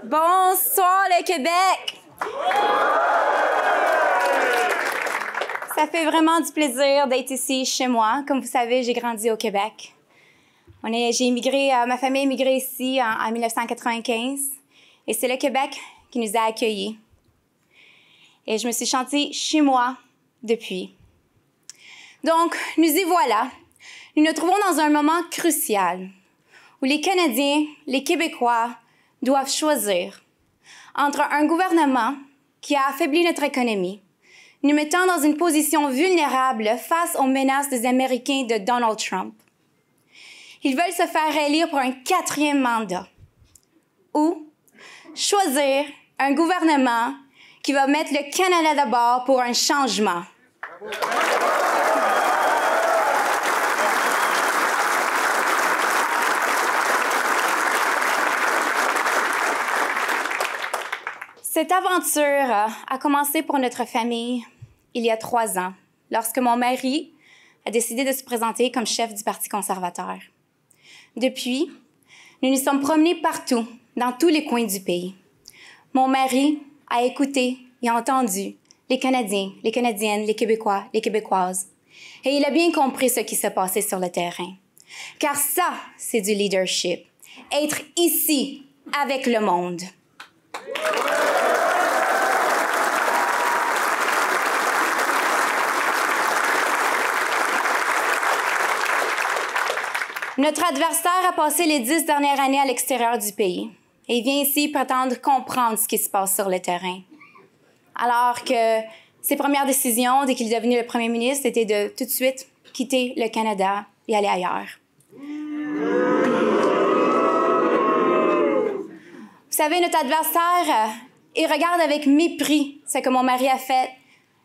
Bonsoir le Québec! Ça fait vraiment du plaisir d'être ici chez moi. Comme vous savez, j'ai grandi au Québec. J'ai immigré, ma famille a immigré ici en 1995 et c'est le Québec qui nous a accueillis. Et je me suis sentie chez moi depuis. Donc, nous y voilà. Nous nous trouvons dans un moment crucial où les Canadiens, les Québécois doivent choisir entre un gouvernement qui a affaibli notre économie, nous mettant dans une position vulnérable face aux menaces des Américains de Donald Trump. Ils veulent se faire élire pour un 4e mandat. Ou choisir un gouvernement qui va mettre le Canada d'abord pour un changement. Cette aventure a commencé pour notre famille il y a 3 ans, lorsque mon mari a décidé de se présenter comme chef du Parti conservateur. Depuis, nous nous sommes promenés partout, dans tous les coins du pays. Mon mari a écouté et entendu les Canadiens, les Canadiennes, les Québécois, les Québécoises. Et il a bien compris ce qui se passait sur le terrain. Car ça, c'est du leadership. Être ici, avec le monde. Notre adversaire a passé les 10 dernières années à l'extérieur du pays et il vient ici prétendre comprendre ce qui se passe sur le terrain. Alors que ses premières décisions, dès qu'il est devenu le premier ministre, était de tout de suite quitter le Canada et aller ailleurs. Vous savez, notre adversaire, il regarde avec mépris ce que mon mari a fait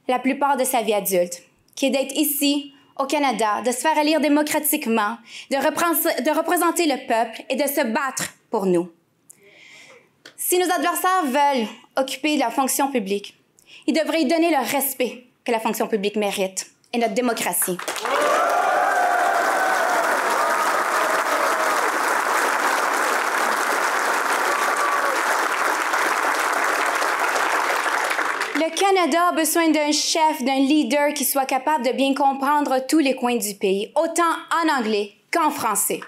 la plupart de sa vie adulte, qui est d'être ici, au Canada, de se faire élire démocratiquement, de représenter le peuple et de se battre pour nous. Si nos adversaires veulent occuper la fonction publique, ils devraient y donner le respect que la fonction publique mérite et notre démocratie. Le Canada a besoin d'un chef, d'un leader qui soit capable de bien comprendre tous les coins du pays, autant en anglais qu'en français.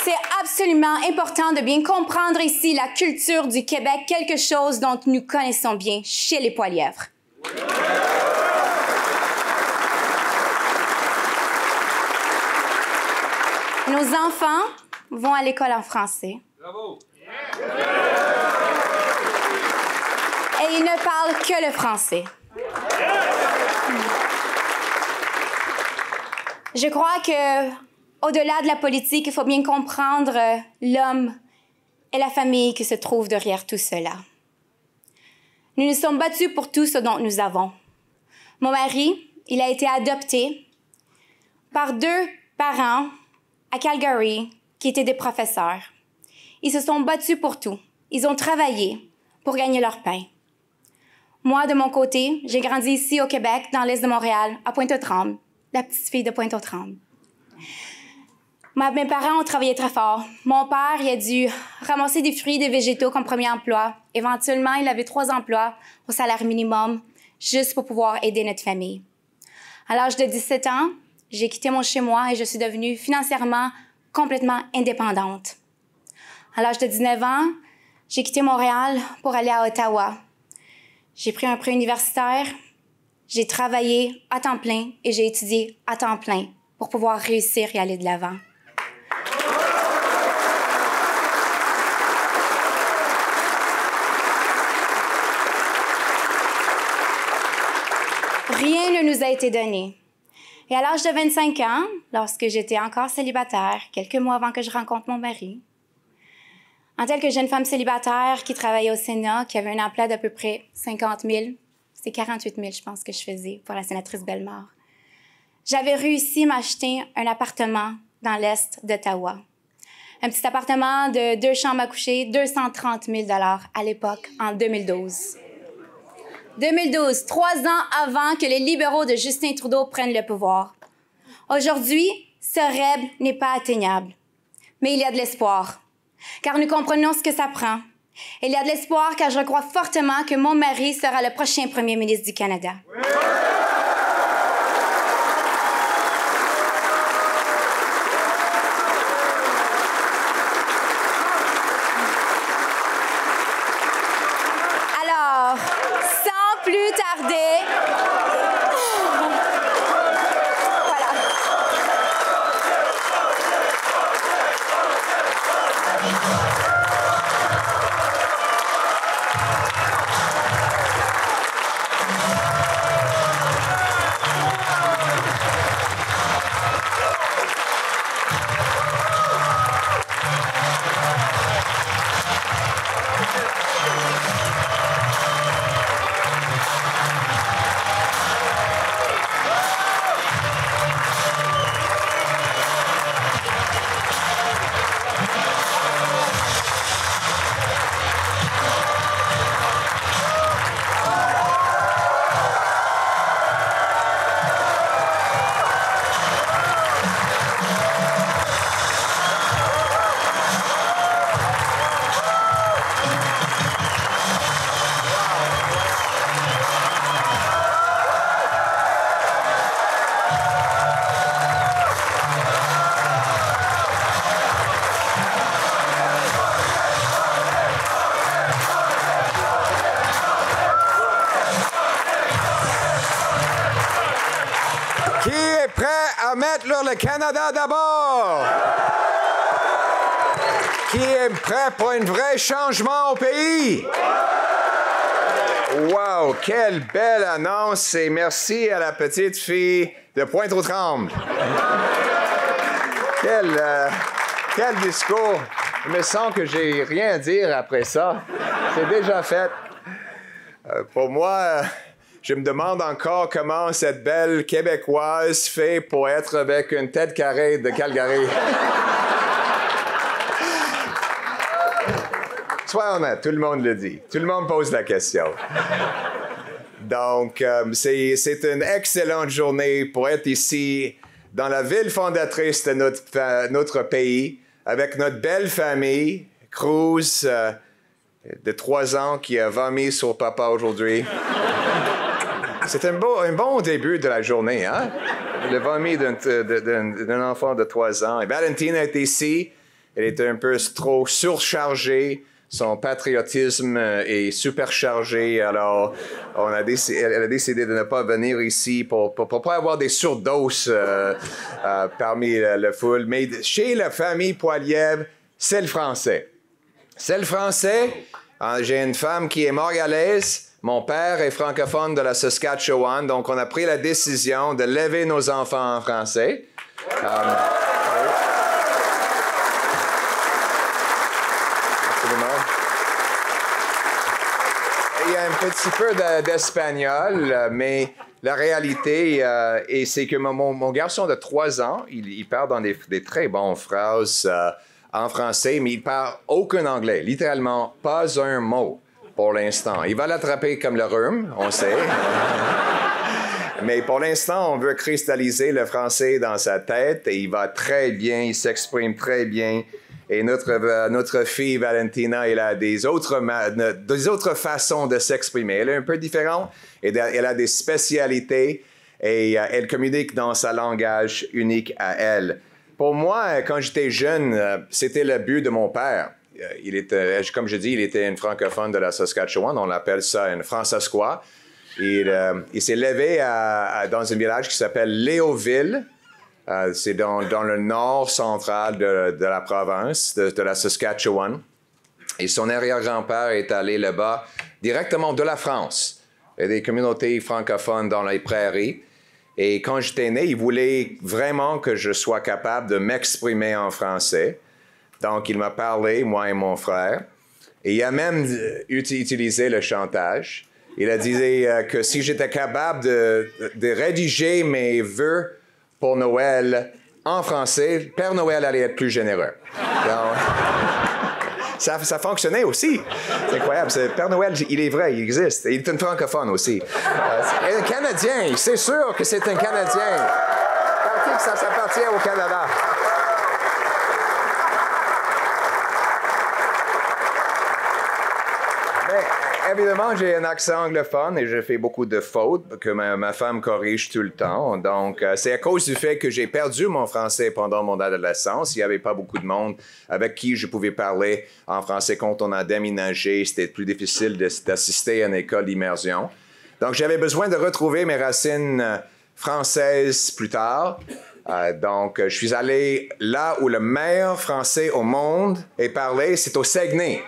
C'est absolument important de bien comprendre ici la culture du Québec, quelque chose dont nous connaissons bien chez les Poilièvres. Nos enfants vont à l'école en français. Bravo! Et ils ne parlent que le français. Je crois que, au-delà de la politique, il faut bien comprendre l'homme et la famille qui se trouvent derrière tout cela. Nous nous sommes battus pour tout ce dont nous avons. Mon mari, il a été adopté par 2 parents à Calgary, qui étaient des professeurs. Ils se sont battus pour tout. Ils ont travaillé pour gagner leur pain. Moi, de mon côté, j'ai grandi ici au Québec, dans l'est de Montréal, à Pointe-aux-Trembles, la petite fille de Pointe-aux-Trembles. Mes parents ont travaillé très fort. Mon père, il a dû ramasser des fruits et des végétaux comme premier emploi. Éventuellement, il avait 3 emplois au salaire minimum, juste pour pouvoir aider notre famille. À l'âge de 17 ans, j'ai quitté mon chez-moi et je suis devenue financièrement complètement indépendante. À l'âge de 19 ans, j'ai quitté Montréal pour aller à Ottawa. J'ai pris un prêt universitaire, j'ai travaillé à temps plein et j'ai étudié à temps plein pour pouvoir réussir et aller de l'avant. Rien ne nous a été donné. Et à l'âge de 25 ans, lorsque j'étais encore célibataire, quelques mois avant que je rencontre mon mari, en tant que jeune femme célibataire qui travaillait au Sénat, qui avait un emploi d'à peu près 50 000, c'est 48 000, je pense, que je faisais pour la sénatrice Bellemare, j'avais réussi à m'acheter un appartement dans l'est d'Ottawa. Un petit appartement de 2 chambres à coucher, 230 000 $ à l'époque, en 2012. 2012, 3 ans avant que les libéraux de Justin Trudeau prennent le pouvoir. Aujourd'hui, ce rêve n'est pas atteignable. Mais il y a de l'espoir, car nous comprenons ce que ça prend. Il y a de l'espoir car je crois fortement que mon mari sera le prochain premier ministre du Canada. Oui. Alors, sans plus tarder, voilà. Qui est prêt à mettre le Canada d'abord? Qui est prêt pour un vrai changement au pays? Wow, quelle belle annonce et merci à la petite fille de Pointe-aux-Trembles. Quel discours. Je me sens que j'ai rien à dire après ça. C'est déjà fait. Pour moi, je me demande encore comment cette belle Québécoise fait pour être avec une tête carrée de Calgary. Sois honnête, tout le monde le dit. Tout le monde pose la question. Donc, c'est une excellente journée pour être ici, dans la ville fondatrice de notre pays, avec notre belle famille, Cruz, de 3 ans, qui a vomi sur papa aujourd'hui. C'est un bon début de la journée, hein? Le vomi d'un enfant de 3 ans. Et Valentine est ici. Elle est un peu trop surchargée. Son patriotisme est superchargé. Alors, elle a décidé de ne pas venir ici pour pas avoir des surdoses parmi la foule. Mais chez la famille Poilievre, c'est le français. C'est le français. J'ai une femme qui est montréalaise. Mon père est francophone de la Saskatchewan, donc on a pris la décision de lever nos enfants en français. Il y a un petit peu d'espagnol, mais la réalité, c'est que mon garçon de 3 ans, il parle dans des très bonnes phrases en français, mais il parle aucun anglais, littéralement pas un mot. Pour l'instant. Il va l'attraper comme le rhume, on sait. Mais pour l'instant, on veut cristalliser le français dans sa tête et il va très bien, il s'exprime très bien. Et notre fille Valentina, elle a des autres façons de s'exprimer. Elle est un peu différente et elle a des spécialités et elle communique dans sa langage unique à elle. Pour moi, quand j'étais jeune, c'était le but de mon père. Comme je dis, il était un francophone de la Saskatchewan. On appelle ça un francescois. Il s'est levé dans un village qui s'appelle Léoville. C'est dans le nord central de la province, de la Saskatchewan. Et son arrière-grand-père est allé là-bas directement de la France. Il y a des communautés francophones dans les prairies. Et quand j'étais né, il voulait vraiment que je sois capable de m'exprimer en français. Donc, il m'a parlé, moi et mon frère, et il a même utilisé le chantage. Il a dit que si j'étais capable de rédiger mes vœux pour Noël en français, Père Noël allait être plus généreux. Donc, ça fonctionnait aussi. C'est incroyable. Père Noël, il est vrai, il existe. Il est un francophone aussi. Et un Canadien, c'est sûr que c'est un Canadien. Ça s'appartient au Canada. Mais évidemment, j'ai un accent anglophone et je fais beaucoup de fautes que ma femme corrige tout le temps. Donc, c'est à cause du fait que j'ai perdu mon français pendant mon adolescence. Il n'y avait pas beaucoup de monde avec qui je pouvais parler en français. Quand on a déménagé, c'était plus difficile d'assister à une école d'immersion. Donc, j'avais besoin de retrouver mes racines françaises plus tard. Donc, je suis allé là où le meilleur français au monde est parlé, c'est au Saguenay.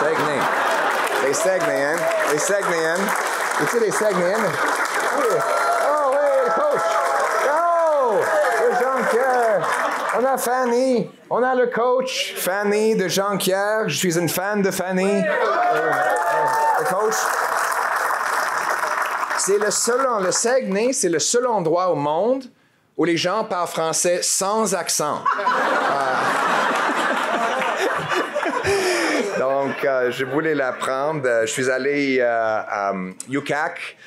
Saguenay. Les Saguenayens. Les Saguenayens. Es-tu les Saguenayens? Oui. Oh oui, le coach. Oh! Le Jonquière. On a Fanny. On a le coach. Fanny de Jonquière. Je suis une fan de Fanny. Le coach. Le Saguenay, c'est le seul endroit au monde où les gens parlent français sans accent. Donc, je voulais l'apprendre. Je suis allé à UQAC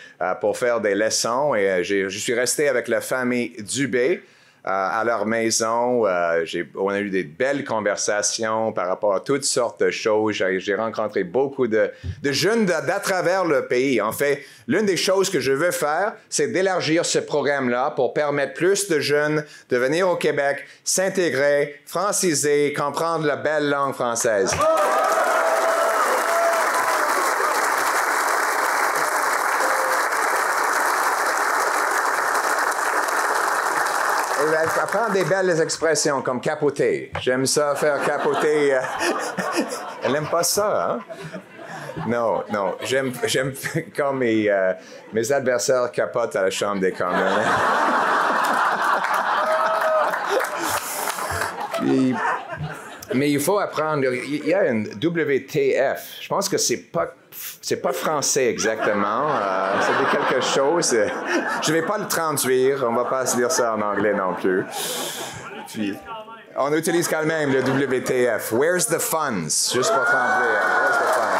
pour faire des leçons et je suis resté avec la famille Dubé à leur maison. On a eu des belles conversations par rapport à toutes sortes de choses. J'ai rencontré beaucoup de jeunes d'à travers le pays. En fait, l'une des choses que je veux faire, c'est d'élargir ce programme-là pour permettre plus de jeunes de venir au Québec, s'intégrer, franciser, comprendre la belle langue française. Apprendre des belles expressions comme capoter. J'aime ça, faire capoter. Elle n'aime pas ça, hein? Non. J'aime quand mes adversaires capotent à la Chambre des communes. Mais il faut apprendre. Il y a une WTF. Je pense que c'est pas français exactement. C'est quelque chose. Je vais pas le traduire. On va pas se dire ça en anglais non plus. Puis, on utilise quand même le WTF. Where's the funds? Juste pour trembler. Where's the funds?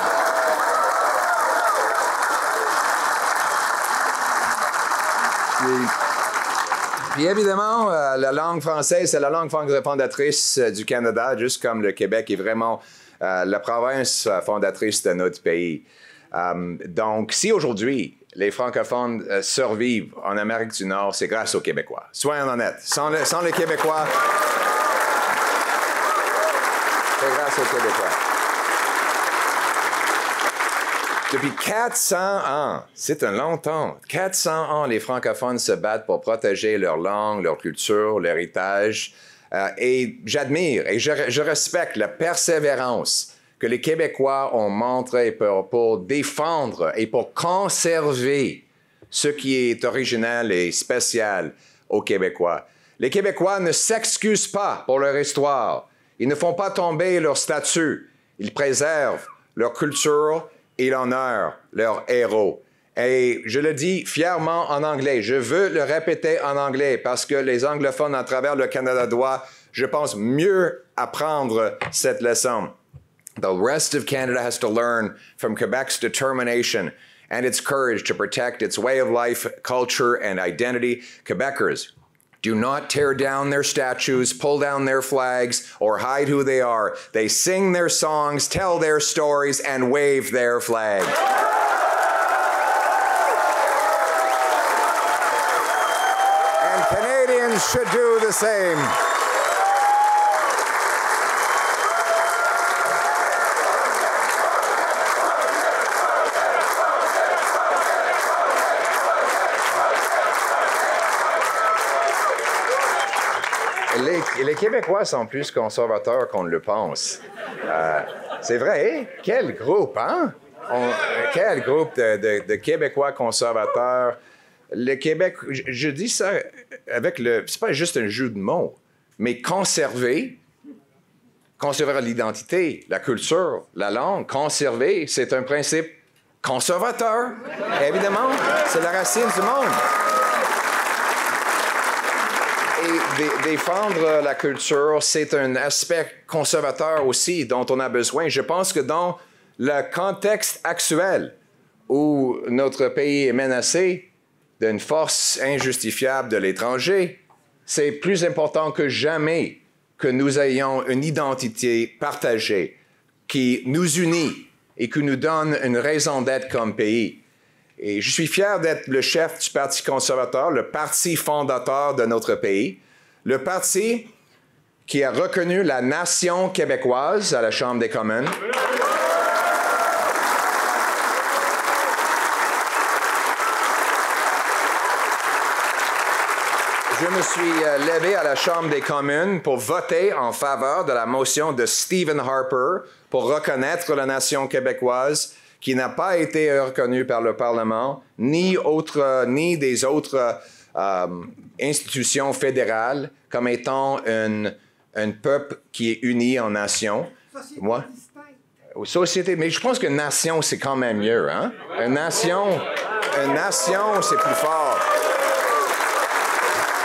Puis évidemment, la langue française, c'est la langue fondatrice du Canada, juste comme le Québec est vraiment la province fondatrice de notre pays. Donc, si aujourd'hui, les francophones survivent en Amérique du Nord, c'est grâce aux Québécois. Soyons honnêtes. Sans les Québécois, c'est grâce aux Québécois. Depuis 400 ans, c'est un long temps, 400 ans, les francophones se battent pour protéger leur langue, leur culture, l'héritage. Et j'admire et je respecte la persévérance que les Québécois ont montré pour défendre et pour conserver ce qui est original et spécial aux Québécois. Les Québécois ne s'excusent pas pour leur histoire. Ils ne font pas tomber leur statut. Ils préservent leur culture et l'honneur, leurs héros. Et je le dis fièrement en anglais. Je veux le répéter en anglais parce que les anglophones à travers le Canada doivent, je pense, mieux apprendre cette leçon. The rest of Canada has to learn from Quebec's determination and its courage to protect its way of life, culture, and identity. Quebecers, do not tear down their statues, pull down their flags, or hide who they are. They sing their songs, tell their stories, and wave their flag. And Canadians should do the same. Les Québécois sont plus conservateurs qu'on le pense. C'est vrai, quel groupe, hein? Quel groupe de Québécois conservateurs. Le Québec, je dis ça avec le... C'est pas juste un jeu de mots, mais conserver l'identité, la culture, la langue, conserver, c'est un principe conservateur. Évidemment, c'est la racine du monde. Et défendre la culture, c'est un aspect conservateur aussi dont on a besoin. Je pense que dans le contexte actuel où notre pays est menacé d'une force injustifiable de l'étranger, c'est plus important que jamais que nous ayons une identité partagée qui nous unit et qui nous donne une raison d'être comme pays. Et je suis fier d'être le chef du Parti conservateur, le parti fondateur de notre pays, le parti qui a reconnu la nation québécoise à la Chambre des communes. Je me suis levé à la Chambre des communes pour voter en faveur de la motion de Stephen Harper pour reconnaître la nation québécoise qui n'a pas été reconnue par le Parlement, ni des autres institutions fédérales comme étant un peuple qui est uni en nation. Moi, société, mais je pense que nation, c'est quand même mieux, hein? Une nation, c'est plus fort.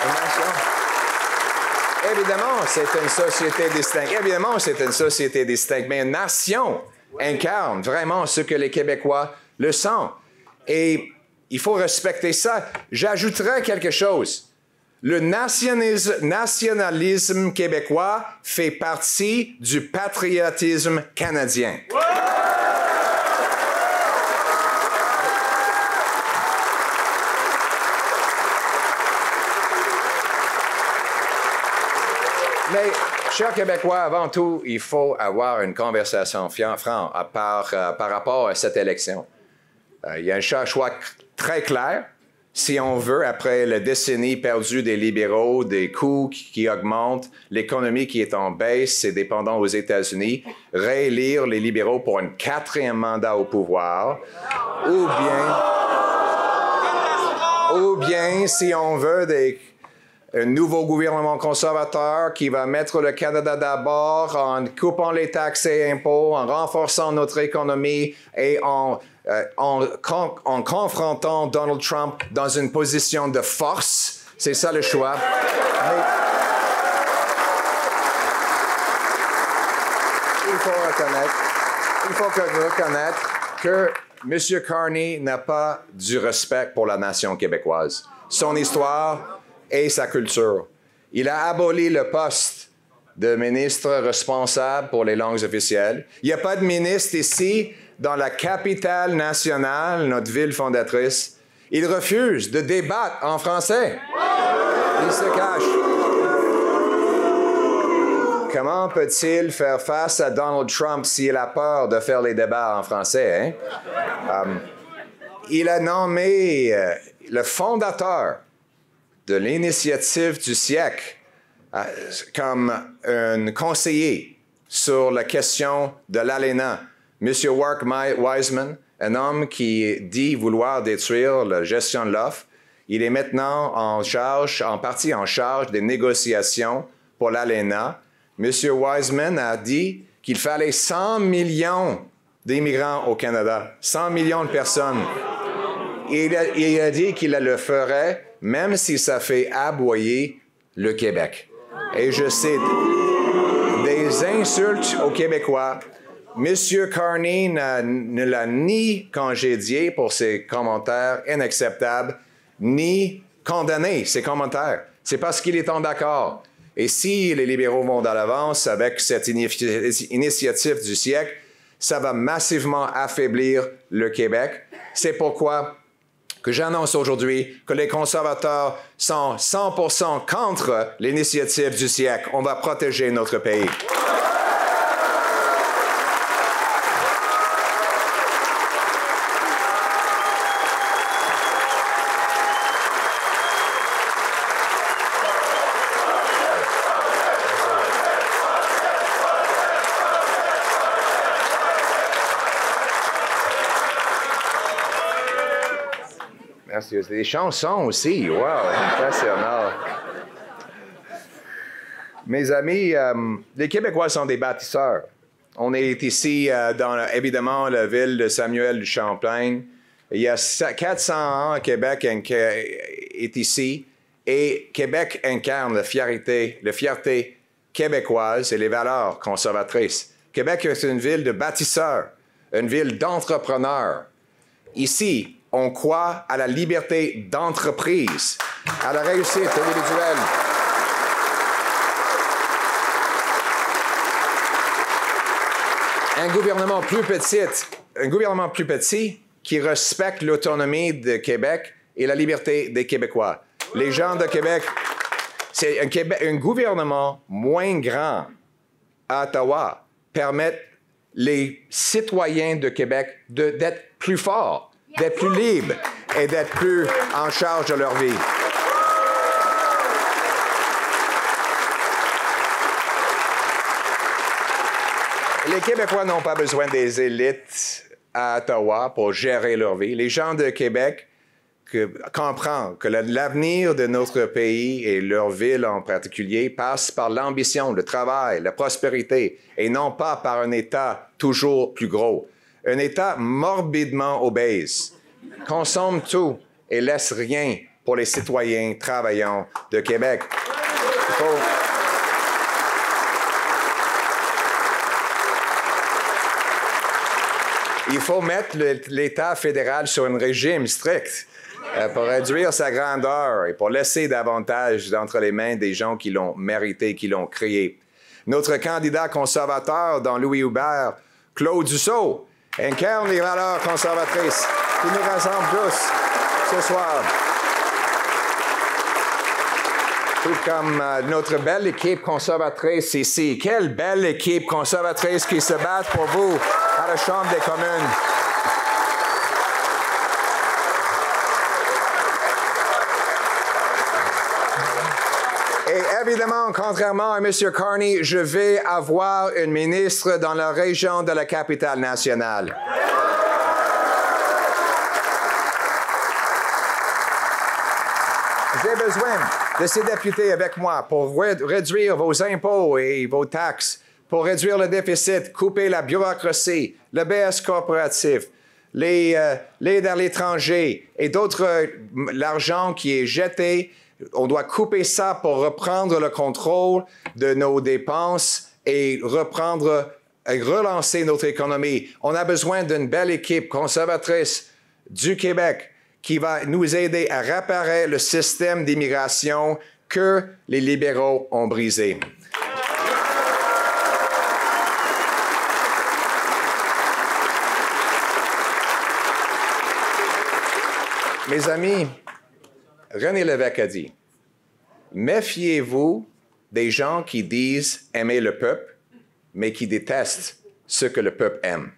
Une nation. Évidemment, c'est une société distincte. Évidemment, c'est une société distincte, mais une nation incarne vraiment ce que les Québécois le sentent. Et il faut respecter ça. J'ajouterais quelque chose. Le nationalisme québécois fait partie du patriotisme canadien. Mais, chers Québécois, avant tout, il faut avoir une conversation franche par rapport à cette élection. Il y a un choix très clair. Si on veut, après la décennie perdue des libéraux, des coûts qui augmentent, l'économie qui est en baisse, c'est dépendant aux États-Unis, réélire les libéraux pour un 4e mandat au pouvoir, ou bien si on veut un nouveau gouvernement conservateur qui va mettre le Canada d'abord en coupant les taxes et impôts, en renforçant notre économie et en confrontant Donald Trump dans une position de force. C'est ça le choix. Il faut reconnaître que M. Carney n'a pas du respect pour la nation québécoise, son histoire et sa culture. Il a aboli le poste de ministre responsable pour les langues officielles. Il n'y a pas de ministre ici, dans la capitale nationale, notre ville fondatrice. Il refuse de débattre en français. Il se cache. Comment peut-il faire face à Donald Trump s'il a peur de faire les débats en français? Il a nommé le fondateur de l'initiative du siècle comme un conseiller sur la question de l'ALENA. M. Mark Wiseman, un homme qui dit vouloir détruire la gestion de l'offre, il est maintenant en partie en charge des négociations pour l'ALENA. M. Wiseman a dit qu'il fallait 100 millions d'immigrants au Canada, 100 millions de personnes. Il a dit qu'il le ferait même si ça fait aboyer le Québec. Et je cite, des insultes aux Québécois. M. Carney ne l'a ni congédié pour ses commentaires inacceptables, ni condamné ses commentaires. C'est parce qu'il est en d'accord. Et si les libéraux vont dans l'avance avec cette initiative du siècle, ça va massivement affaiblir le Québec. C'est pourquoi que j'annonce aujourd'hui que les conservateurs sont 100% contre l'initiative du siècle. On va protéger notre pays. Merci. Des chansons aussi. Wow, impressionnant. Mes amis, les Québécois sont des bâtisseurs. On est ici dans, évidemment, la ville de Samuel du Champlain. Il y a 400 ans, Québec est ici. Et Québec incarne la fierté québécoise et les valeurs conservatrices. Québec est une ville de bâtisseurs, une ville d'entrepreneurs. Ici, on croit à la liberté d'entreprise, à la réussite individuelle. Un gouvernement plus petit qui respecte l'autonomie de Québec et la liberté des Québécois. Les gens de Québec, c'est un gouvernement moins grand à Ottawa permet les citoyens de Québec d'être plus forts, d'être plus libres et d'être plus en charge de leur vie. Les Québécois n'ont pas besoin des élites à Ottawa pour gérer leur vie. Les gens de Québec comprennent que l'avenir de notre pays et leur ville en particulier passe par l'ambition, le travail, la prospérité, et non pas par un État toujours plus gros. Un État morbidement obèse, consomme tout et laisse rien pour les citoyens travaillants de Québec. Il faut mettre l'État fédéral sur un régime strict pour réduire sa grandeur et pour laisser davantage entre les mains des gens qui l'ont mérité, qui l'ont créé. Notre candidat conservateur dans Louis Hubert, Claude Dussault, incarne les valeurs conservatrices qui nous rassemblent tous ce soir. Tout comme notre belle équipe conservatrice ici. Quelle belle équipe conservatrice qui se bat pour vous à la Chambre des communes. Et évidemment, contrairement à M. Carney, je vais avoir une ministre dans la région de la capitale nationale. J'ai besoin de ces députés avec moi pour réduire vos impôts et vos taxes, pour réduire le déficit, couper la bureaucratie, le BS corporatif, l'aide à l'étranger et l'argent qui est jeté. On doit couper ça pour reprendre le contrôle de nos dépenses et relancer notre économie. On a besoin d'une belle équipe conservatrice du Québec qui va nous aider à réparer le système d'immigration que les libéraux ont brisé. Mes amis, René Lévesque a dit, « Méfiez-vous des gens qui disent aimer le peuple, mais qui détestent ce que le peuple aime. »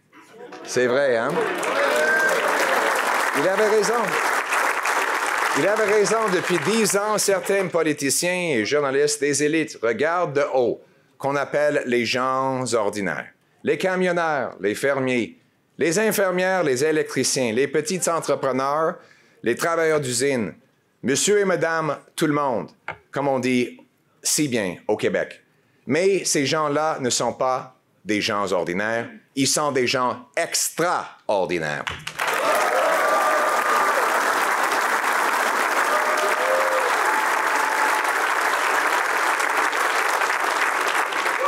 C'est vrai, hein? Il avait raison. Il avait raison. Depuis 10 ans, certains politiciens et journalistes des élites regardent de haut qu'on appelle les gens ordinaires. Les camionneurs, les fermiers, les infirmières, les électriciens, les petits entrepreneurs, les travailleurs d'usine, monsieur et madame, tout le monde, comme on dit si bien au Québec. Mais ces gens-là ne sont pas des gens ordinaires, ils sont des gens extraordinaires.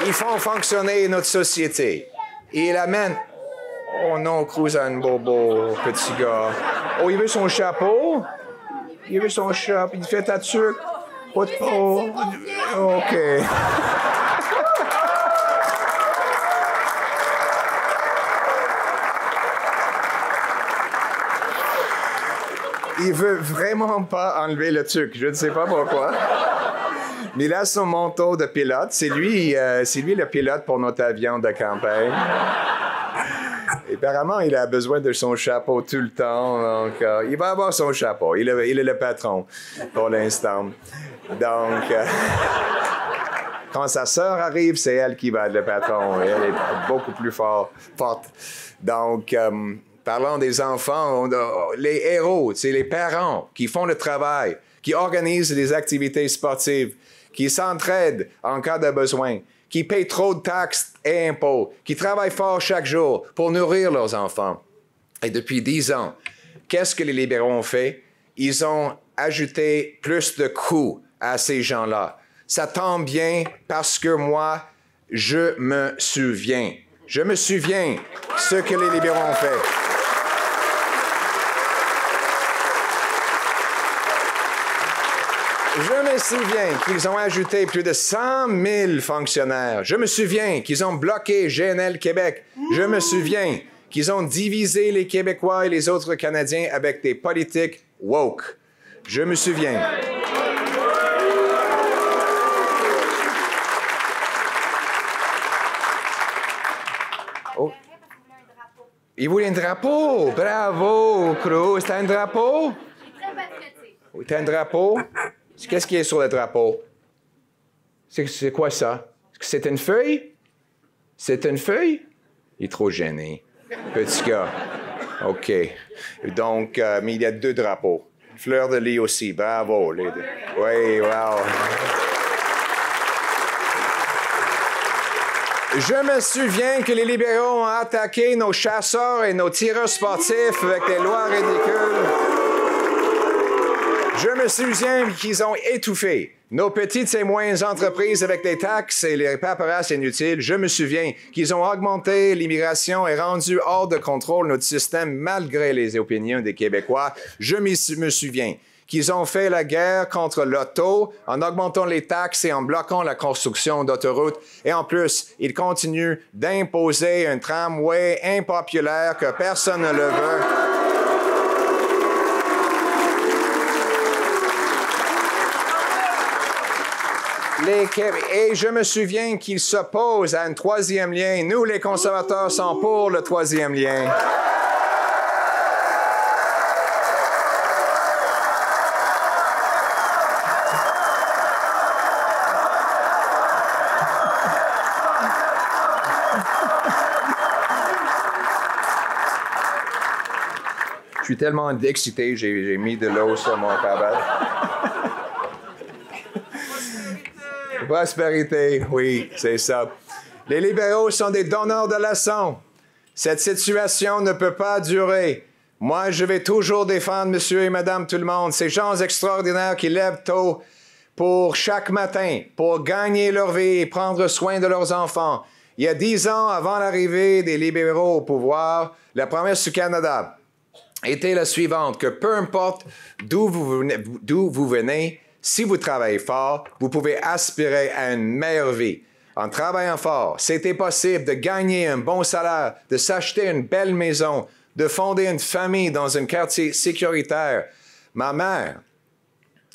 Ils font fonctionner notre société. Ils amènent... Oh non, Cruzan Bobo, petit gars. Oh, il veut son chapeau? Il veut son chapeau. Il fait ta tuque. Pas de peau. OK. Il veut vraiment pas enlever le tuque. Je ne sais pas pourquoi. Mais il a son manteau de pilote. C'est lui le pilote pour notre avion de campagne. Apparemment, il a besoin de son chapeau tout le temps. Donc, il va avoir son chapeau. Il est le patron pour l'instant. Donc, quand sa sœur arrive, c'est elle qui va être le patron. Elle est beaucoup plus forte. Donc, parlant des enfants, les héros, c'est les parents qui font le travail, qui organisent des activités sportives, qui s'entraident en cas de besoin, qui payent trop de taxes et impôts, qui travaillent fort chaque jour pour nourrir leurs enfants. Et depuis 10 ans, qu'est-ce que les libéraux ont fait? ils ont ajouté plus de coûts à ces gens-là. Ça tombe bien parce que moi, je me souviens. Je me souviens ce que les libéraux ont fait. Je me souviens qu'ils ont ajouté plus de 100 000 fonctionnaires. Je me souviens qu'ils ont bloqué GNL Québec. Je me souviens qu'ils ont divisé les Québécois et les autres Canadiens avec des politiques woke. Je me souviens. Oh. Il voulait un drapeau. Bravo, Cruz. T'as un drapeau? Très patriotique. Oui, t'as un drapeau? Qu'est-ce qui est sur le drapeau? C'est quoi ça? C'est une feuille? C'est une feuille? Il est trop gêné. Petit gars. OK. Donc, mais il y a 2 drapeaux. Fleur de lis aussi. Bravo, les 2. Oui, wow. Je me souviens que les libéraux ont attaqué nos chasseurs et nos tireurs sportifs avec des lois ridicules. Je me souviens qu'ils ont étouffé nos petites et moyennes entreprises avec des taxes et les paperasses inutiles. Je me souviens qu'ils ont augmenté l'immigration et rendu hors de contrôle notre système malgré les opinions des Québécois. Je me souviens qu'ils ont fait la guerre contre l'auto en augmentant les taxes et en bloquant la construction d'autoroutes. Et en plus, ils continuent d'imposer un tramway impopulaire que personne ne le veut. Et je me souviens qu'ils s'opposent à un 3e lien. Nous, les conservateurs, sommes pour le 3e lien. Je suis tellement excité, j'ai mis de l'eau sur mon cabane. Prospérité, oui, c'est ça. Les libéraux sont des donneurs de leçons. Cette situation ne peut pas durer. Moi, je vais toujours défendre monsieur et madame tout le monde, ces gens extraordinaires qui lèvent tôt pour chaque matin, pour gagner leur vie et prendre soin de leurs enfants. Il y a 10 ans, avant l'arrivée des libéraux au pouvoir, la promesse du Canada était la suivante, que peu importe d'où vous venez, si vous travaillez fort, vous pouvez aspirer à une meilleure vie. En travaillant fort, c'était possible de gagner un bon salaire, de s'acheter une belle maison, de fonder une famille dans un quartier sécuritaire. Ma mère,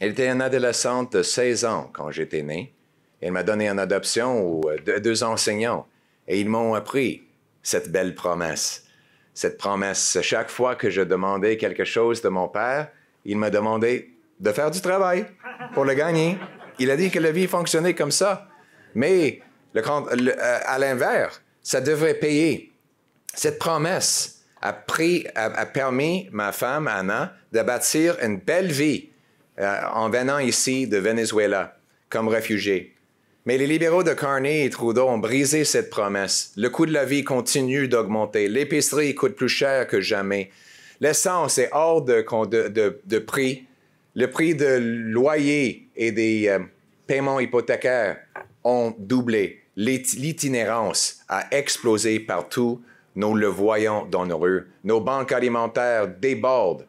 elle était une adolescente de 16 ans quand j'étais né. Elle m'a donné en adoption aux 2 enseignants et ils m'ont appris cette belle promesse. Cette promesse, chaque fois que je demandais quelque chose de mon père, il m'a demandé de faire du travail pour le gagner. Il a dit que la vie fonctionnait comme ça. Mais à l'inverse, ça devrait payer. Cette promesse a permis ma femme, Anna, de bâtir une belle vie en venant ici de Venezuela comme réfugié. Mais les libéraux de Carney et Trudeau ont brisé cette promesse. Le coût de la vie continue d'augmenter. L'épicerie coûte plus cher que jamais. L'essence est hors de prix. Le prix de loyer et des paiements hypothécaires ont doublé. L'itinérance a explosé partout. Nous le voyons dans nos rues. Nos banques alimentaires débordent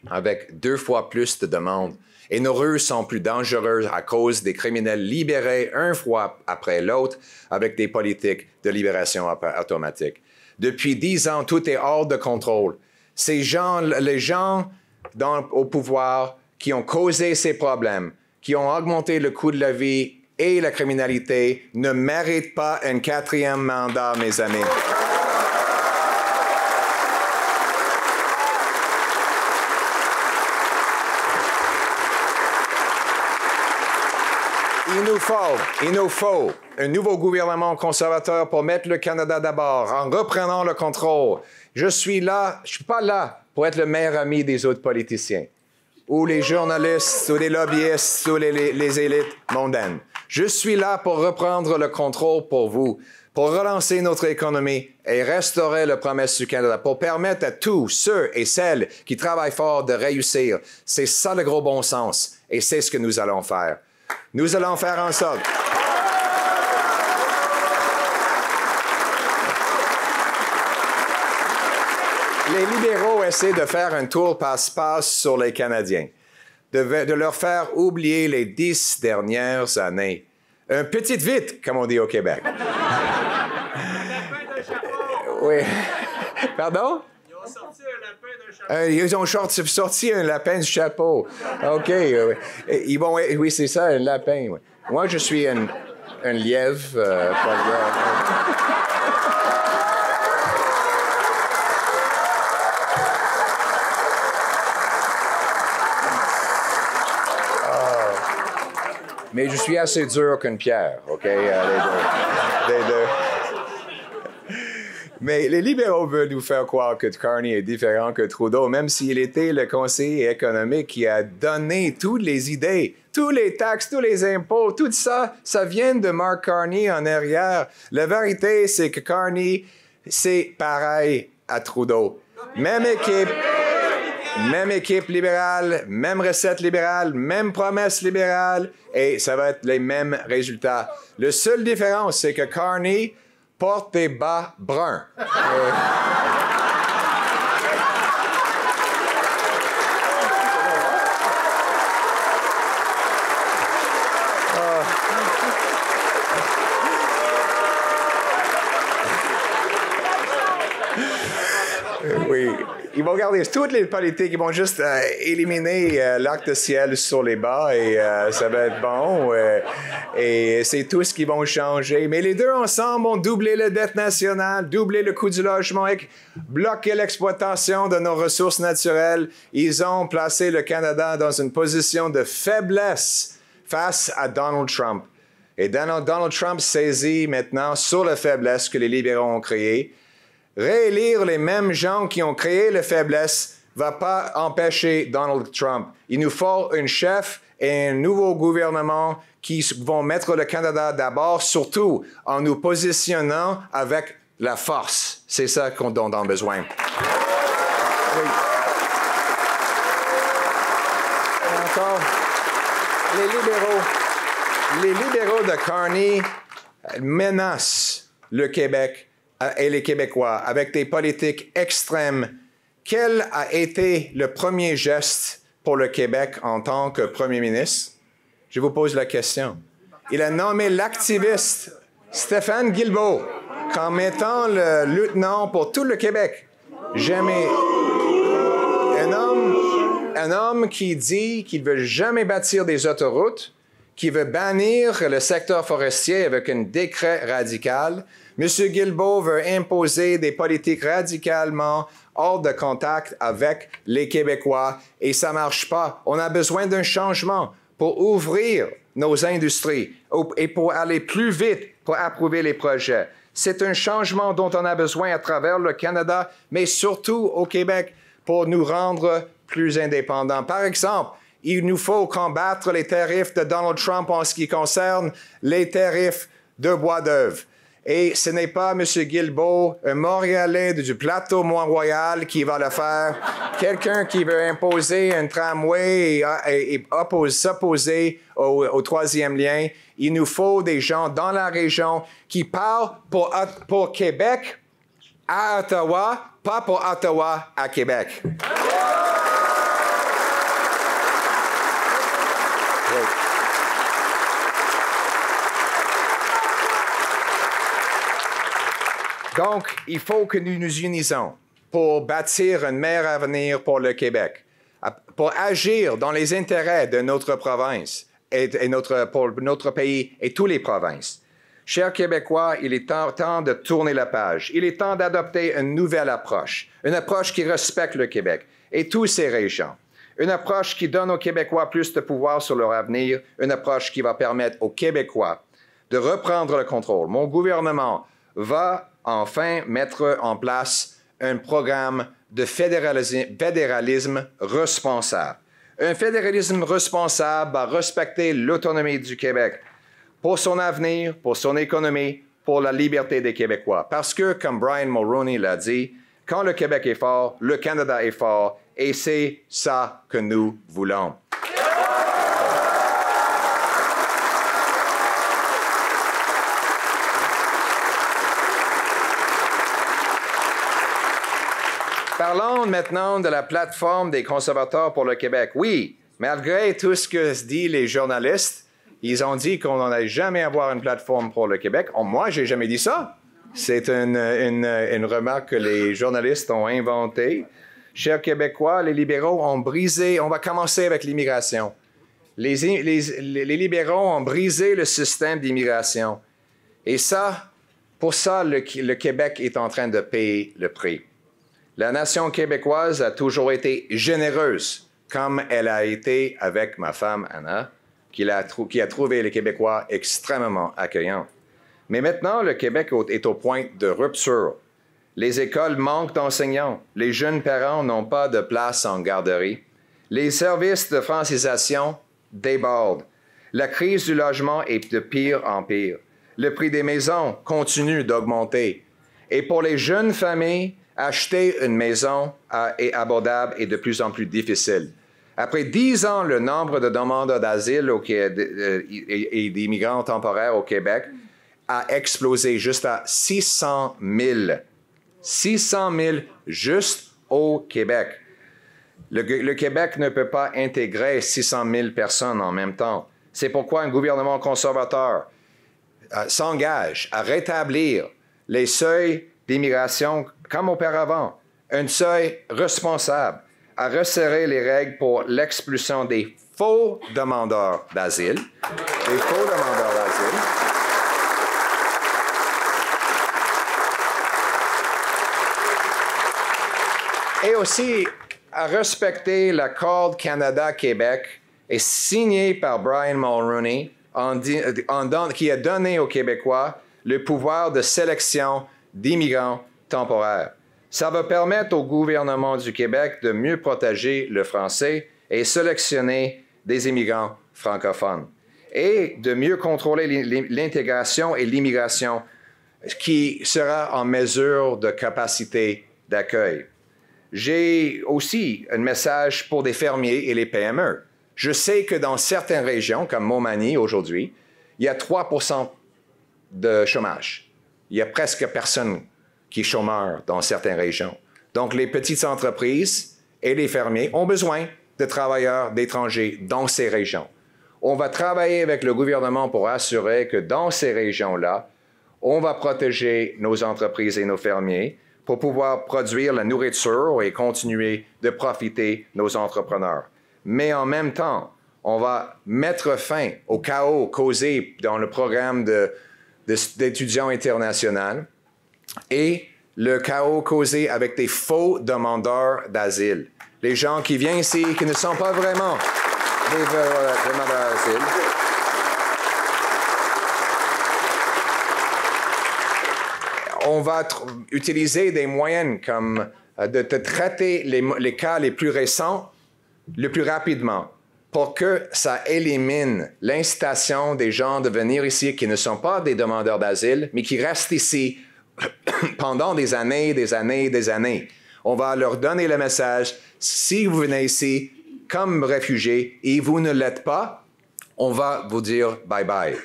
avec 2 fois plus de demandes. Et nos rues sont plus dangereuses à cause des criminels libérés un fois après l'autre avec des politiques de libération automatique. Depuis 10 ans, tout est hors de contrôle. Les gens au pouvoir qui ont causé ces problèmes, qui ont augmenté le coût de la vie et la criminalité, ne méritent pas un 4e mandat, mes amis. Il nous faut un nouveau gouvernement conservateur pour mettre le Canada d'abord, en reprenant le contrôle. Je suis pas là pour être le meilleur ami des autres politiciens, ou les journalistes, ou les lobbyistes, ou les élites mondaines. Je suis là pour reprendre le contrôle pour vous, pour relancer notre économie et restaurer la promesse du Canada, pour permettre à tous ceux et celles qui travaillent fort de réussir. C'est ça le gros bon sens et c'est ce que nous allons faire. Nous allons faire en sorte. Les libéraux essaient de faire un tour passe-passe sur les Canadiens, de leur faire oublier les 10 dernières années. Un petit vite, comme on dit au Québec. Oui. Pardon? Ils ont sorti un lapin d'un chapeau. Ils ont sorti un lapin du chapeau. OK. Ils vont, oui, c'est ça, un lapin. Oui. Moi, je suis un lièvre. Mais je suis assez dur qu'une pierre, OK? Les deux. Mais les libéraux veulent nous faire croire que Carney est différent que Trudeau, même s'il était le conseiller économique qui a donné toutes les idées, tous les taxes, tous les impôts, tout ça, ça vient de Mark Carney en arrière. La vérité, c'est que Carney, c'est pareil à Trudeau. Même équipe libérale, même recette libérale, même promesse libérale, et ça va être les mêmes résultats. La seule différence, c'est que Carney porte des bas bruns. Oui. Ils vont garder toutes les politiques, ils vont juste éliminer l'arc-de-ciel sur les bas et ça va être bon. Et c'est tout ce qu'ils vont changer. Mais les deux ensemble vont doubler la dette nationale, doubler le coût du logement, bloquer l'exploitation de nos ressources naturelles. Ils ont placé le Canada dans une position de faiblesse face à Donald Trump. Et Donald Trump saisit maintenant sur la faiblesse que les libéraux ont créée. Réélire les mêmes gens qui ont créé la faiblesse ne va pas empêcher Donald Trump. Il nous faut un chef et un nouveau gouvernement qui vont mettre le Canada d'abord, surtout en nous positionnant avec la force. C'est ça dont on a besoin. Oui. Et encore, les libéraux de Carney menacent le Québec et les Québécois avec des politiques extrêmes. Quel a été le premier geste pour le Québec en tant que premier ministre? Je vous pose la question. Il a nommé l'activiste Stéphane Guilbeault comme étant le lieutenant pour tout le Québec. Jamais. Un homme qui dit qu'il ne veut jamais bâtir des autoroutes, qui veut bannir le secteur forestier avec un décret radical. M. Guilbeault veut imposer des politiques radicalement hors de contact avec les Québécois et ça ne marche pas. On a besoin d'un changement pour ouvrir nos industries et pour aller plus vite pour approuver les projets. C'est un changement dont on a besoin à travers le Canada, mais surtout au Québec pour nous rendre plus indépendants. Par exemple, il nous faut combattre les tarifs de Donald Trump en ce qui concerne les tarifs de bois d'œuvre. Et ce n'est pas M. Guilbeault, un Montréalais du plateau Mont-Royal qui va le faire. Quelqu'un qui veut imposer un tramway et s'opposer au troisième lien. Il nous faut des gens dans la région qui parlent pour Québec à Ottawa, pas pour Ottawa à Québec. Donc, il faut que nous nous unissions pour bâtir un meilleur avenir pour le Québec, pour agir dans les intérêts de notre province et pour notre pays et toutes les provinces. Chers Québécois, il est temps de tourner la page. Il est temps d'adopter une nouvelle approche, une approche qui respecte le Québec et toutes ses régions. Une approche qui donne aux Québécois plus de pouvoir sur leur avenir, une approche qui va permettre aux Québécois de reprendre le contrôle. Mon gouvernement va enfin mettre en place un programme de fédéralisme responsable. Un fédéralisme responsable va respecter l'autonomie du Québec pour son avenir, pour son économie, pour la liberté des Québécois. Parce que, comme Brian Mulroney l'a dit, quand le Québec est fort, le Canada est fort, et c'est ça que nous voulons. Parlons maintenant de la plateforme des conservateurs pour le Québec. Oui, malgré tout ce que disent les journalistes, ils ont dit qu'on n'allait jamais avoir une plateforme pour le Québec. Moi, je n'ai jamais dit ça. C'est une remarque que les journalistes ont inventée. Chers Québécois, les libéraux ont brisé, on va commencer avec l'immigration. Les libéraux ont brisé le système d'immigration. Et ça, pour ça, le Québec est en train de payer le prix. La nation québécoise a toujours été généreuse, comme elle a été avec ma femme Anna, qui a trouvé les Québécois extrêmement accueillants. Mais maintenant, le Québec est au point de rupture. Les écoles manquent d'enseignants. Les jeunes parents n'ont pas de place en garderie. Les services de francisation débordent. La crise du logement est de pire en pire. Le prix des maisons continue d'augmenter. Et pour les jeunes familles, acheter une maison est abordable et de plus en plus difficile. Après 10 ans, le nombre de demandeurs d'asile et d'immigrants temporaires au Québec a explosé juste à 600 000. 600 000 juste au Québec. Le Québec ne peut pas intégrer 600 000 personnes en même temps. C'est pourquoi un gouvernement conservateur s'engage à rétablir les seuils d'immigration comme auparavant, un seuil responsable, à resserrer les règles pour l'expulsion des faux demandeurs d'asile. Des faux demandeurs d'asile. Et aussi à respecter l'accord Canada-Québec et signé par Brian Mulroney qui a donné aux Québécois le pouvoir de sélection d'immigrants temporaires. Ça va permettre au gouvernement du Québec de mieux protéger le français et sélectionner des immigrants francophones et de mieux contrôler l'intégration et l'immigration qui sera en mesure de capacité d'accueil. J'ai aussi un message pour des fermiers et les PME. Je sais que dans certaines régions, comme Montmagny aujourd'hui, il y a 3 % de chômage. Il y a presque personne qui est chômeur dans certaines régions. Donc, les petites entreprises et les fermiers ont besoin de travailleurs d'étrangers dans ces régions. On va travailler avec le gouvernement pour assurer que dans ces régions-là, on va protéger nos entreprises et nos fermiers pour pouvoir produire la nourriture et continuer de profiter nos entrepreneurs. Mais en même temps, on va mettre fin au chaos causé dans le programme d'étudiants internationaux et le chaos causé avec des faux demandeurs d'asile. Les gens qui viennent ici, qui ne sont pas vraiment des demandeurs d'asile. On va utiliser des moyens comme de traiter les cas les plus récents le plus rapidement pour que ça élimine l'incitation des gens de venir ici qui ne sont pas des demandeurs d'asile, mais qui restent ici pendant des années, des années, des années. On va leur donner le message, si vous venez ici comme réfugiés et vous ne l'êtes pas, on va vous dire bye-bye.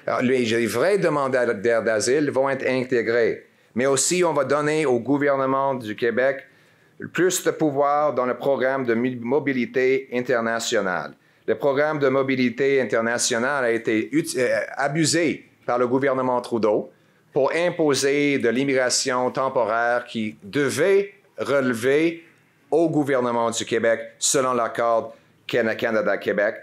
Alors, les vrais demandeurs d'asile vont être intégrés. Mais aussi, on va donner au gouvernement du Québec plus de pouvoir dans le programme de mobilité internationale. Le programme de mobilité internationale a été abusé par le gouvernement Trudeau pour imposer de l'immigration temporaire qui devait relever au gouvernement du Québec selon l'accord Canada-Québec.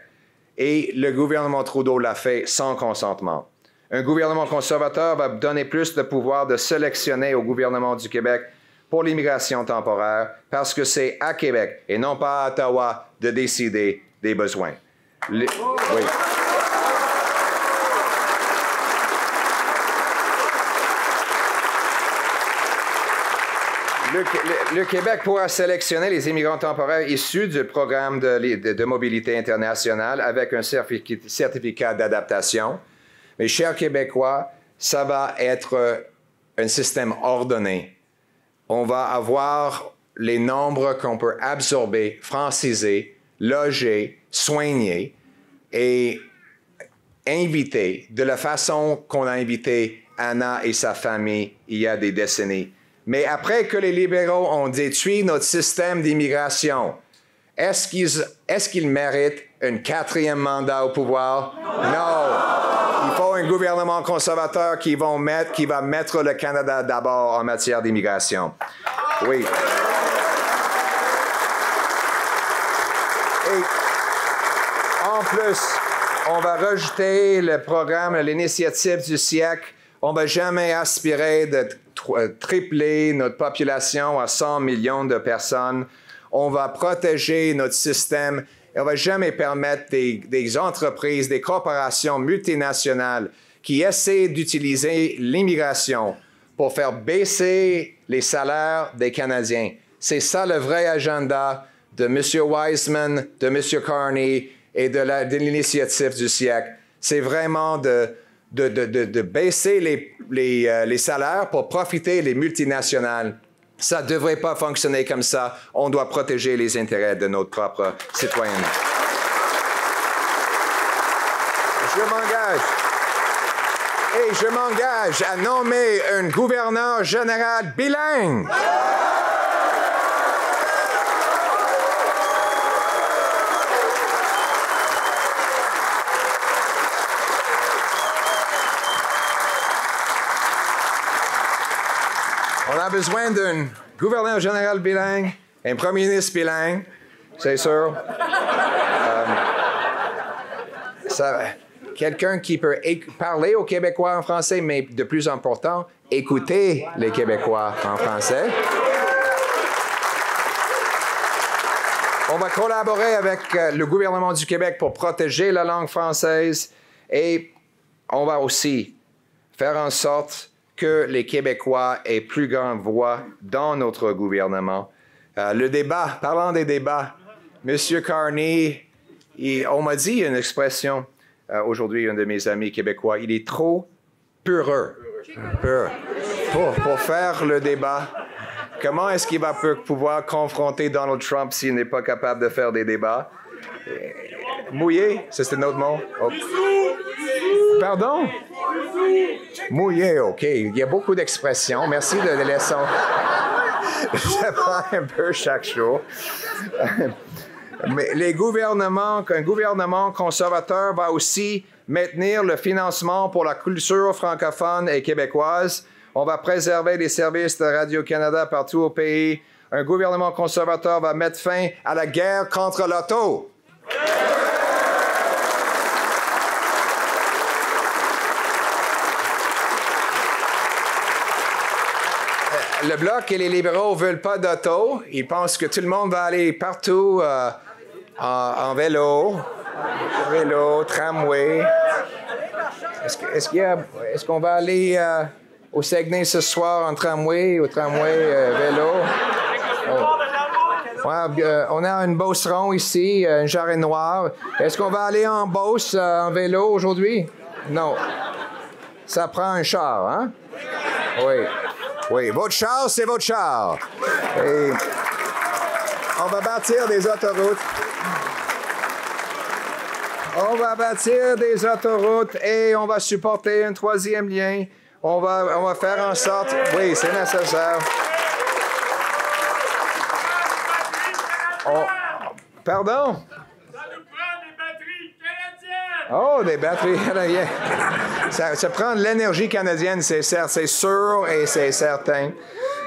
Et le gouvernement Trudeau l'a fait sans consentement. Un gouvernement conservateur va donner plus de pouvoir de sélectionner au gouvernement du Québec pour l'immigration temporaire parce que c'est à Québec et non pas à Ottawa de décider des besoins. Oui. Le Québec pourra sélectionner les immigrants temporaires issus du programme de mobilité internationale avec un certificat d'adaptation. Mes chers Québécois, ça va être un système ordonné. On va avoir les nombres qu'on peut absorber, franciser, loger, soigner et inviter de la façon qu'on a invité Anna et sa famille il y a des décennies. Mais après que les libéraux ont détruit notre système d'immigration, est-ce qu'ils méritent un 4e mandat au pouvoir? Non! Il faut un gouvernement conservateur qui va mettre le Canada d'abord en matière d'immigration. Oui. Et en plus, on va rejeter le programme, l'initiative du siècle. On ne va jamais aspirer de tripler notre population à 100 millions de personnes. On va protéger notre système et on ne va jamais permettre des entreprises, des corporations multinationales qui essaient d'utiliser l'immigration pour faire baisser les salaires des Canadiens. C'est ça le vrai agenda de M. Wiseman, de M. Carney et de l'initiative du siècle. C'est vraiment de baisser les salaires pour profiter des multinationales. Ça ne devrait pas fonctionner comme ça. On doit protéger les intérêts de notre propre citoyens. Je m'engage à nommer un gouverneur général bilingue. On a besoin d'un gouverneur général bilingue, un premier ministre bilingue, c'est sûr. Quelqu'un qui peut parler aux Québécois en français, mais de plus important, écouter les Québécois en français. On va collaborer avec le gouvernement du Québec pour protéger la langue française et on va aussi faire en sorte que les Québécois aient plus grande voix dans notre gouvernement. Le débat, parlant des débats, M. Carney, on m'a dit une expression aujourd'hui, un de mes amis québécois, il est trop peureux pour faire le débat. Comment est-ce qu'il va pouvoir confronter Donald Trump s'il n'est pas capable de faire des débats? Mouillé, c'était notre mot. Oh. Pardon? Mouillé, OK. Il y a beaucoup d'expressions. Merci de les leçons. Je prends un peu chaque jour. Mais un gouvernement conservateur va aussi maintenir le financement pour la culture francophone et québécoise. On va préserver les services de Radio-Canada partout au pays. Un gouvernement conservateur va mettre fin à la guerre contre l'auto. Le Bloc et les libéraux ne veulent pas d'auto. Ils pensent que tout le monde va aller partout en vélo, tramway. Est-ce qu'on va aller au Saguenay ce soir en tramway, vélo? Oh. Ouais, on a une Beauceron ici, un jarret noir. Est-ce qu'on va aller en Beauce en vélo aujourd'hui? Non. Ça prend un char, hein? Oui. Oui, votre char, c'est votre char. Et on va bâtir des autoroutes. On va bâtir des autoroutes et on va supporter un 3e lien. On va faire en sorte... Oui, c'est nécessaire. Pardon? Ça nous prend des batteries canadiennes! Oh, des batteries canadiennes. Ça prend de l'énergie canadienne, c'est sûr et c'est certain.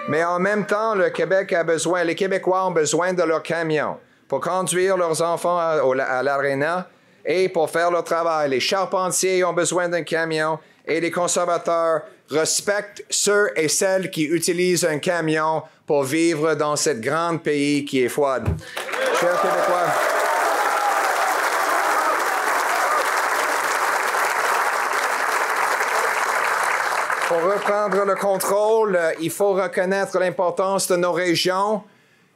Mais en même temps, les Québécois ont besoin de leurs camions pour conduire leurs enfants à l'aréna et pour faire leur travail. Les charpentiers ont besoin d'un camion et les conservateurs respectent ceux et celles qui utilisent un camion pour vivre dans ce grand pays qui est froid. Chers Québécois, pour reprendre le contrôle, il faut reconnaître l'importance de nos régions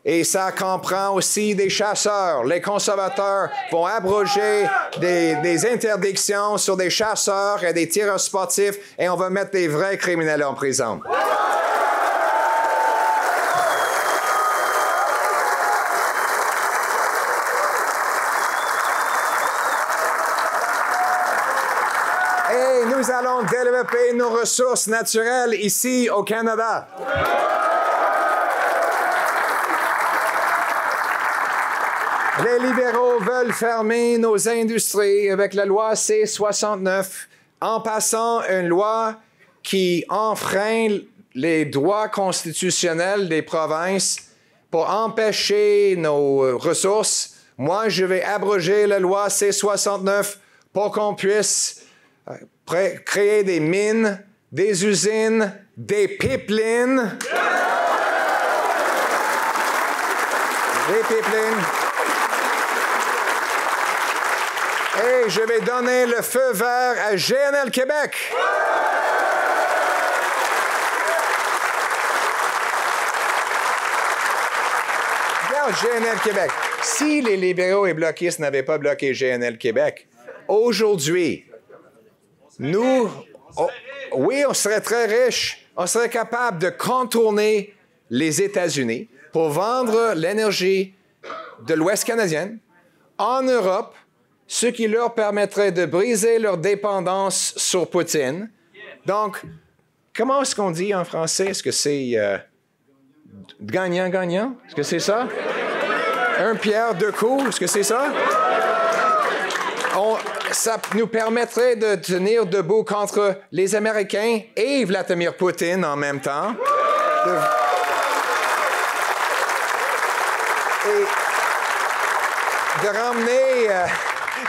Et ça comprend aussi des chasseurs. Les conservateurs vont abroger des interdictions sur des chasseurs et des tireurs sportifs et on va mettre des vrais criminels en prison. Et nous allons développer nos ressources naturelles ici au Canada. Les libéraux veulent fermer nos industries avec la loi C-69 en passant une loi qui enfreint les droits constitutionnels des provinces pour empêcher nos ressources. Moi, je vais abroger la loi C-69 pour qu'on puisse créer des mines, des usines, des pipelines. Des pipelines. Et je vais donner le feu vert à GNL Québec. Regarde GNL Québec. Si les libéraux et bloquistes n'avaient pas bloqué GNL Québec, aujourd'hui, nous, oui, on serait très riches. On serait capable de contourner les États-Unis pour vendre l'énergie de l'Ouest canadien en Europe, ce qui leur permettrait de briser leur dépendance sur Poutine. Donc, comment est-ce qu'on dit en français? Est-ce que c'est gagnant-gagnant? Est-ce que c'est ça? Un pierre, deux coups? Est-ce que c'est ça? Ça nous permettrait de tenir debout contre les Américains et Vladimir Poutine en même temps. Et de ramener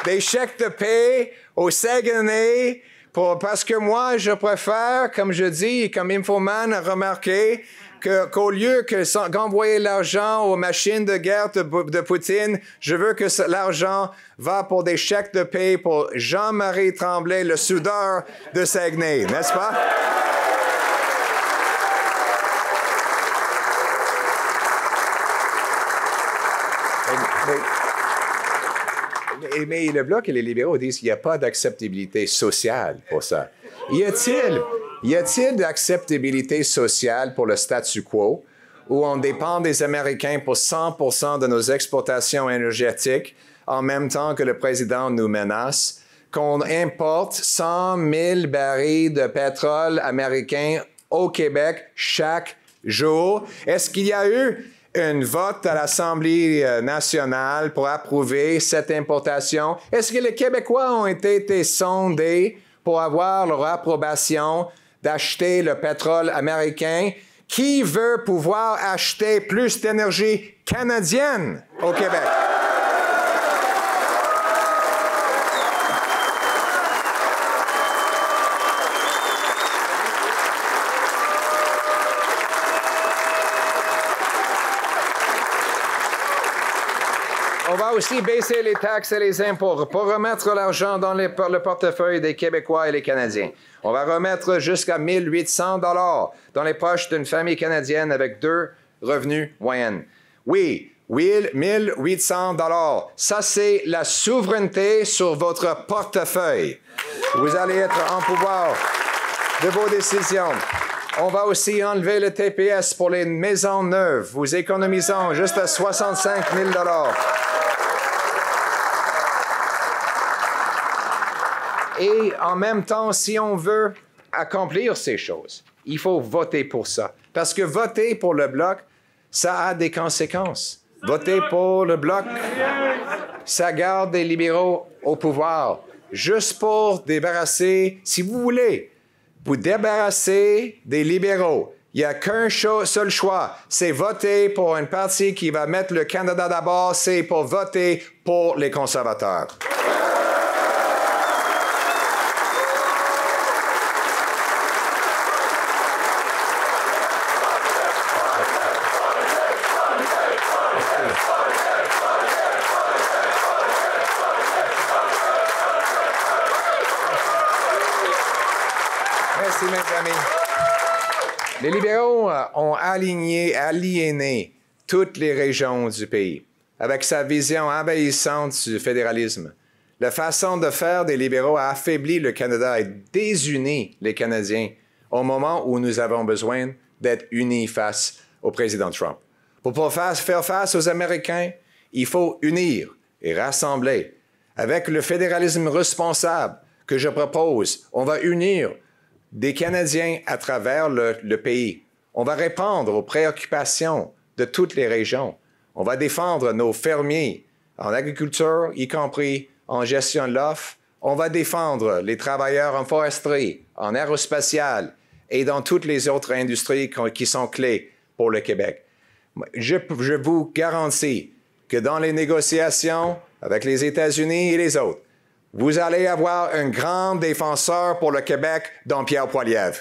des chèques de paie au Saguenay, parce que moi, je préfère, comme je dis, comme Infoman a remarqué, qu'au lieu d'envoyer l'argent aux machines de guerre de Poutine, je veux que l'argent va pour des chèques de paie pour Jean-Marie Tremblay, le soudeur de Saguenay, n'est-ce pas? Mais le Bloc et les libéraux disent qu'il n'y a pas d'acceptabilité sociale pour ça. Y a-t-il d'acceptabilité sociale pour le statu quo où on dépend des Américains pour 100% de nos exportations énergétiques en même temps que le président nous menace, qu'on importe 100 000 barils de pétrole américain au Québec chaque jour? Est-ce qu'il y a eu un vote à l'Assemblée nationale pour approuver cette importation? Est-ce que les Québécois ont été sondés pour avoir leur approbation d'acheter le pétrole américain? Qui veut pouvoir acheter plus d'énergie canadienne au Québec? On va aussi baisser les taxes et les impôts pour remettre l'argent dans le portefeuille des Québécois et les Canadiens. On va remettre jusqu'à 1 800 $ dans les poches d'une famille canadienne avec 2 revenus moyens. Oui, 1 800 $. Ça, c'est la souveraineté sur votre portefeuille. Vous allez être en pouvoir de vos décisions. On va aussi enlever le TPS pour les maisons neuves. Vous économisons juste à 65 000 $. Et en même temps, si on veut accomplir ces choses, il faut voter pour ça. Parce que voter pour le Bloc, ça a des conséquences. Voter pour le Bloc, ça garde des libéraux au pouvoir. Juste pour débarrasser, si vous voulez, vous débarrasser des libéraux. Il n'y a qu'un seul choix, c'est voter pour un parti qui va mettre le Canada d'abord, c'est pour voter pour les conservateurs. Merci, mes amis. Les libéraux ont aliéné toutes les régions du pays, avec sa vision envahissante du fédéralisme. La façon de faire des libéraux a affaibli le Canada et désuni les Canadiens au moment où nous avons besoin d'être unis face au président Trump. Pour faire face aux Américains, il faut unir et rassembler. Avec le fédéralisme responsable que je propose, on va unir des Canadiens à travers le pays. On va répondre aux préoccupations de toutes les régions. On va défendre nos fermiers en agriculture, y compris en gestion de l'offre. On va défendre les travailleurs en foresterie, en aérospatial et dans toutes les autres industries qui sont clés pour le Québec. Je vous garantis que dans les négociations avec les États-Unis et les autres, vous allez avoir un grand défenseur pour le Québec dans Pierre Poilievre.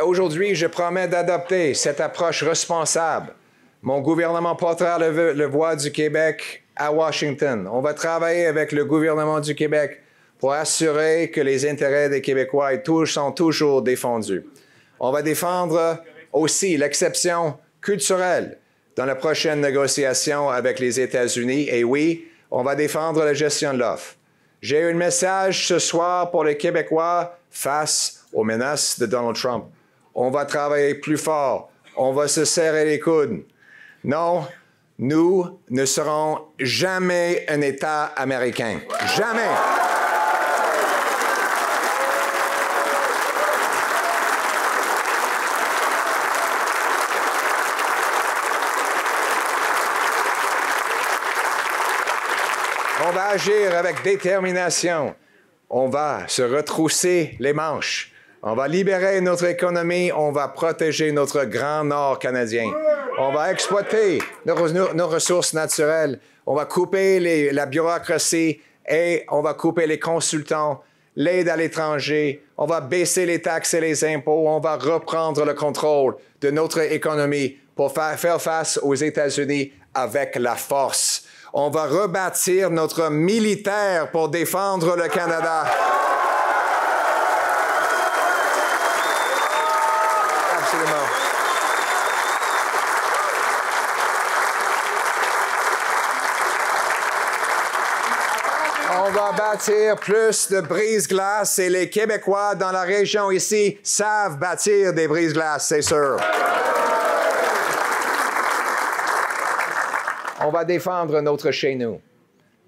Aujourd'hui, je promets d'adopter cette approche responsable. Mon gouvernement portera le voix du Québec à Washington. On va travailler avec le gouvernement du Québec pour assurer que les intérêts des Québécois sont toujours défendus. On va défendre aussi l'exception culturelle dans la prochaine négociation avec les États-Unis. Et oui, on va défendre la gestion de l'offre. J'ai un message ce soir pour les Québécois face aux menaces de Donald Trump. On va travailler plus fort. On va se serrer les coudes. Non, nous ne serons jamais un État américain. Jamais. On va agir avec détermination. On va se retrousser les manches. On va libérer notre économie, on va protéger notre grand Nord canadien. On va exploiter nos ressources naturelles, on va couper la bureaucratie et on va couper les consultants, l'aide à l'étranger, on va baisser les taxes et les impôts, on va reprendre le contrôle de notre économie pour faire face aux États-Unis avec la force. On va rebâtir notre militaire pour défendre le Canada. On va bâtir plus de brise-glaces et les Québécois dans la région ici savent bâtir des brise-glaces, c'est sûr. On va défendre notre chez nous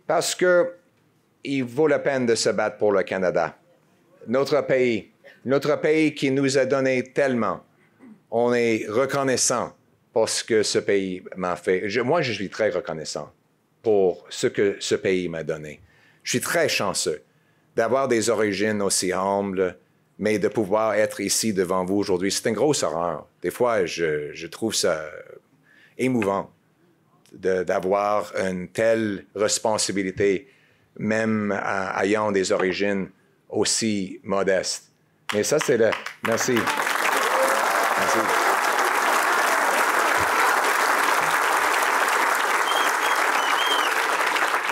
parce qu'il vaut la peine de se battre pour le Canada. Notre pays qui nous a donné tellement. On est reconnaissant pour ce que ce pays m'a fait. Moi, je suis très reconnaissant pour ce que ce pays m'a donné. Je suis très chanceux d'avoir des origines aussi humbles, mais de pouvoir être ici devant vous aujourd'hui. C'est une grosse horreur. Des fois, je trouve ça émouvant d'avoir une telle responsabilité, même ayant des origines aussi modestes. Mais ça, c'est le... Merci. Merci.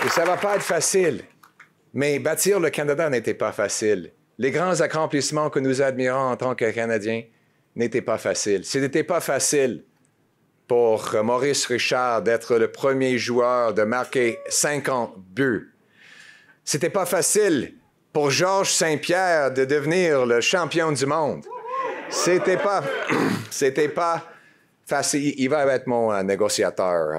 Et ça ne va pas être facile. Mais bâtir le Canada n'était pas facile. Les grands accomplissements que nous admirons en tant que Canadiens n'étaient pas faciles. Ce n'était pas facile pour Maurice Richard d'être le premier joueur de marquer 50 buts. C'était pas facile pour Georges Saint-Pierre de devenir le champion du monde. C'était pas facile. Il va être mon négociateur.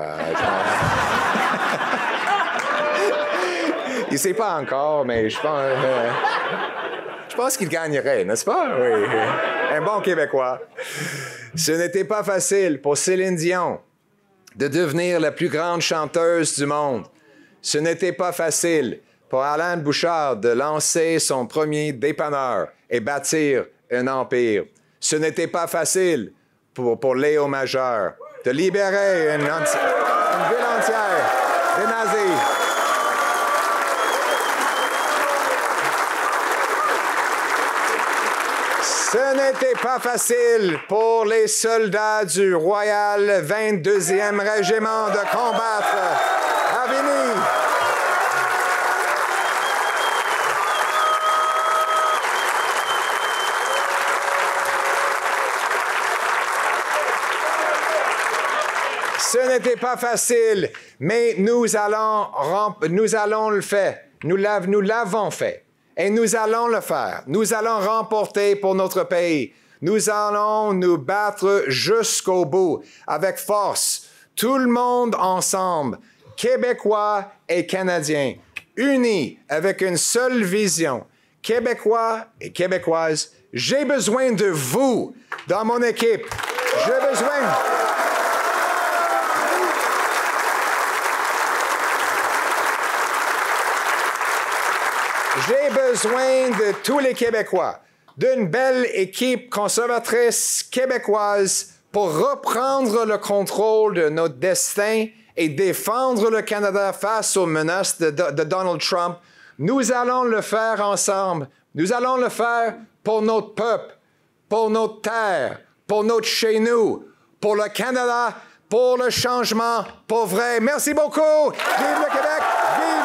Il ne sait pas encore, mais je pense qu'il gagnerait, n'est-ce pas? Oui. Un bon Québécois. Ce n'était pas facile pour Céline Dion de devenir la plus grande chanteuse du monde. Ce n'était pas facile pour Alain Bouchard de lancer son premier dépanneur et bâtir un empire. Ce n'était pas facile pour Léo Majeur de libérer une ville entière des nazis. Ce n'était pas facile pour les soldats du Royal 22e Régiment de combattre à Vimy. Ce n'était pas facile, mais nous allons le faire. Nous l'avons fait. Et nous allons le faire. Nous allons remporter pour notre pays. Nous allons nous battre jusqu'au bout, avec force. Tout le monde ensemble, Québécois et Canadiens, unis avec une seule vision. Québécois et Québécoises, j'ai besoin de vous dans mon équipe. J'ai besoin de tous les Québécois, d'une belle équipe conservatrice québécoise pour reprendre le contrôle de notre destin et défendre le Canada face aux menaces de Donald Trump. Nous allons le faire ensemble. Nous allons le faire pour notre peuple, pour notre terre, pour notre chez nous, pour le Canada, pour le changement, pour vrai. Merci beaucoup. Vive le Québec! Vive